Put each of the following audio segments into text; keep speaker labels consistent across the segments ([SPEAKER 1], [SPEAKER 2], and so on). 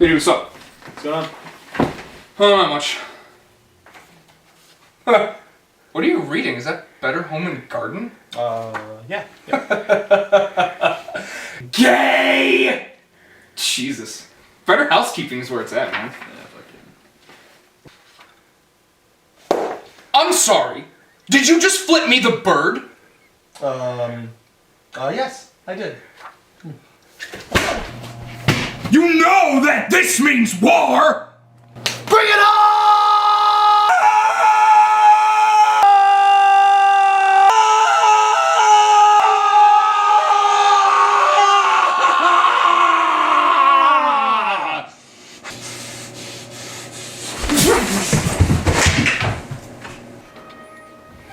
[SPEAKER 1] Hey, what's up?
[SPEAKER 2] What's going on?
[SPEAKER 1] Oh, not much. What are you reading? Is that Better Home and Garden?
[SPEAKER 2] Yeah.
[SPEAKER 1] Gay! Jesus. Better Housekeeping is where it's at, man. I'm sorry. Did you just flip me the bird?
[SPEAKER 2] Yes, I did.
[SPEAKER 1] You know that this means war! Bring it on!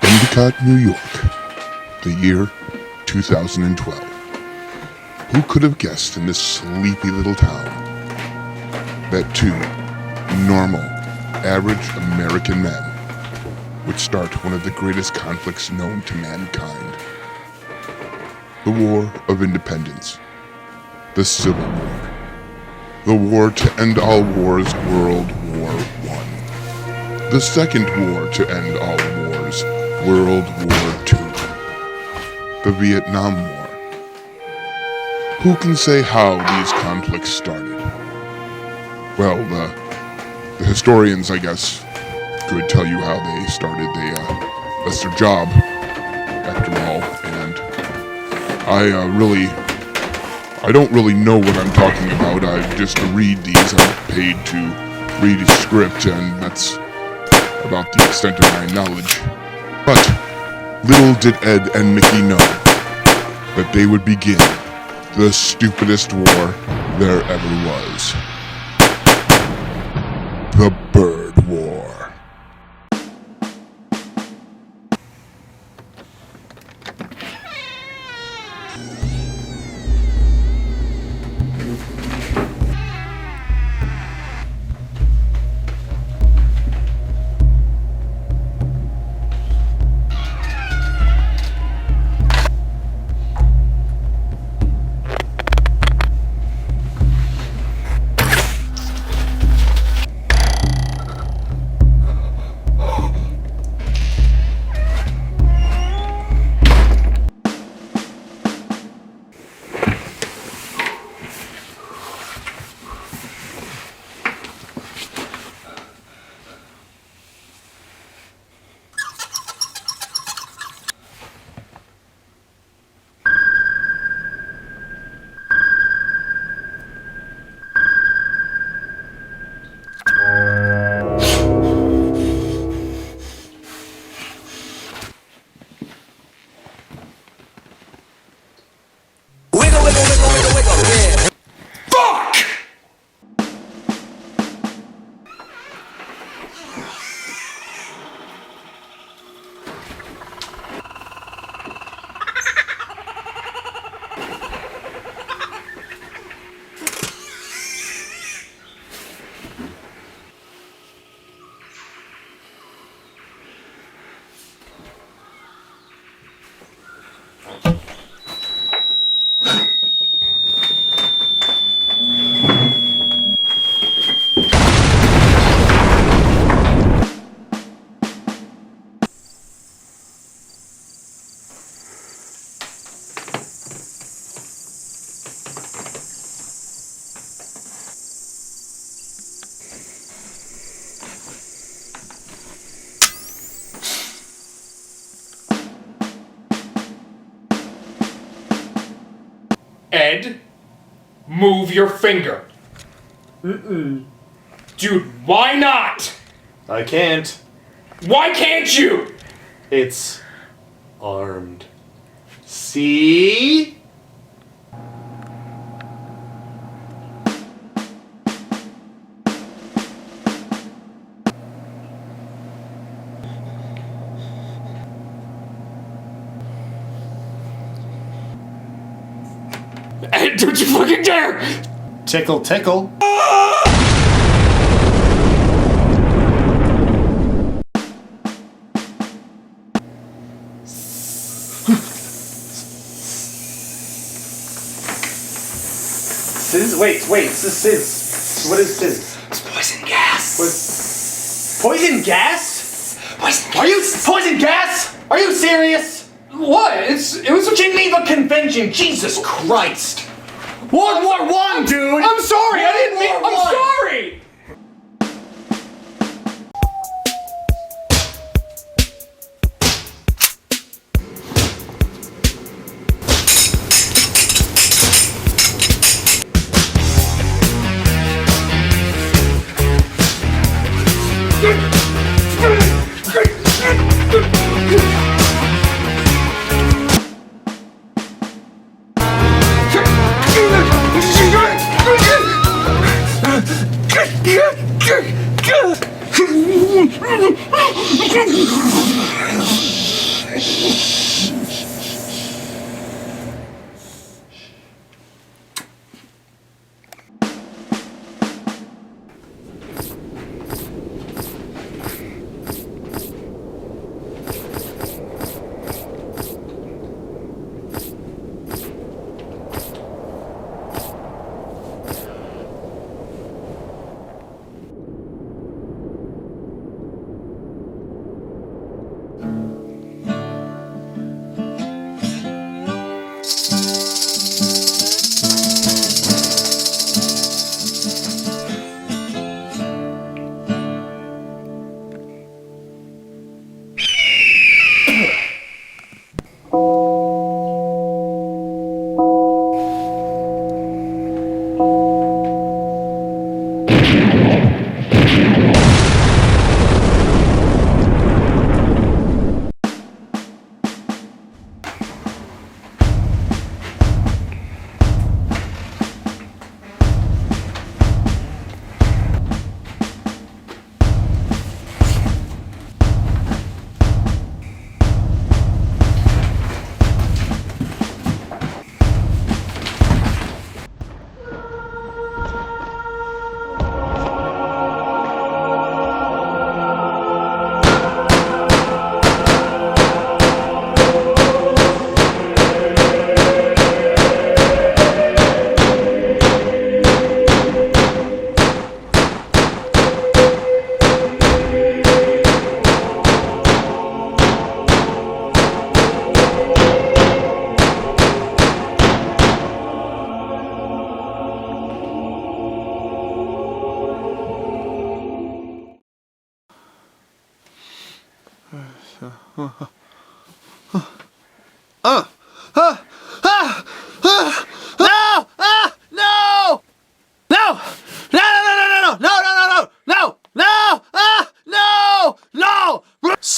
[SPEAKER 3] Endicott, New York, the year 2012. Who could have guessed in this sleepy little town that two normal, average American men would start one of the greatest conflicts known to mankind? The War of Independence. The Civil War. The war to end all wars, World War I. The Second War to end all wars, World War II. The Vietnam War. Who can say how these conflicts started? Well, the historians, I guess, could tell you how they started. That's their job, after all, and I don't really know what I'm talking about. I just read these. I'm paid to read a script, and that's about the extent of my knowledge. But little did Ed and Mickey know that they would begin the stupidest war there ever was. The Bird War.
[SPEAKER 1] Fuck! Ed, move your finger. Dude, why not?
[SPEAKER 2] I can't.
[SPEAKER 1] Why can't you?
[SPEAKER 2] It's armed. See?
[SPEAKER 1] Ed, don't you fucking dare!
[SPEAKER 2] Tickle, tickle. Wait, this is What is this?
[SPEAKER 1] It's poison gas.
[SPEAKER 2] Poison gas?
[SPEAKER 1] Poison gas.
[SPEAKER 2] Are you poison gas? Are you serious?
[SPEAKER 1] What? It was
[SPEAKER 2] Geneva Convention. Jesus Christ. World War I, dude.
[SPEAKER 1] I'm sorry. I didn't mean.
[SPEAKER 2] World War
[SPEAKER 1] I'm
[SPEAKER 2] I.
[SPEAKER 1] sorry.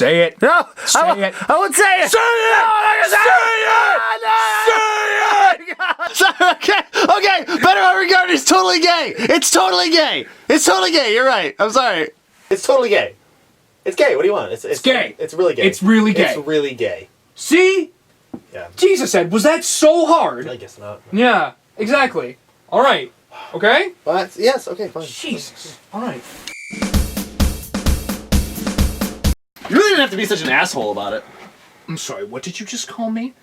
[SPEAKER 2] Say it.
[SPEAKER 4] No,
[SPEAKER 2] Say it.
[SPEAKER 4] I won't say it.
[SPEAKER 2] Say it! Say it! Say it! Okay, Better Regard is totally gay. It's totally gay. It's totally gay. You're right. I'm sorry. It's totally gay. It's gay. What do you want? It's
[SPEAKER 1] gay.
[SPEAKER 2] It's really gay.
[SPEAKER 1] It's really gay.
[SPEAKER 2] It's really gay.
[SPEAKER 1] See?
[SPEAKER 2] Yeah.
[SPEAKER 1] Jesus, Ed, was that so hard?
[SPEAKER 2] I guess not.
[SPEAKER 1] Yeah, exactly. All right. Okay?
[SPEAKER 2] But yes, okay, fine.
[SPEAKER 1] Jesus. All right.
[SPEAKER 2] You really didn't have to be such an asshole about it.
[SPEAKER 1] I'm sorry, what did you just call me?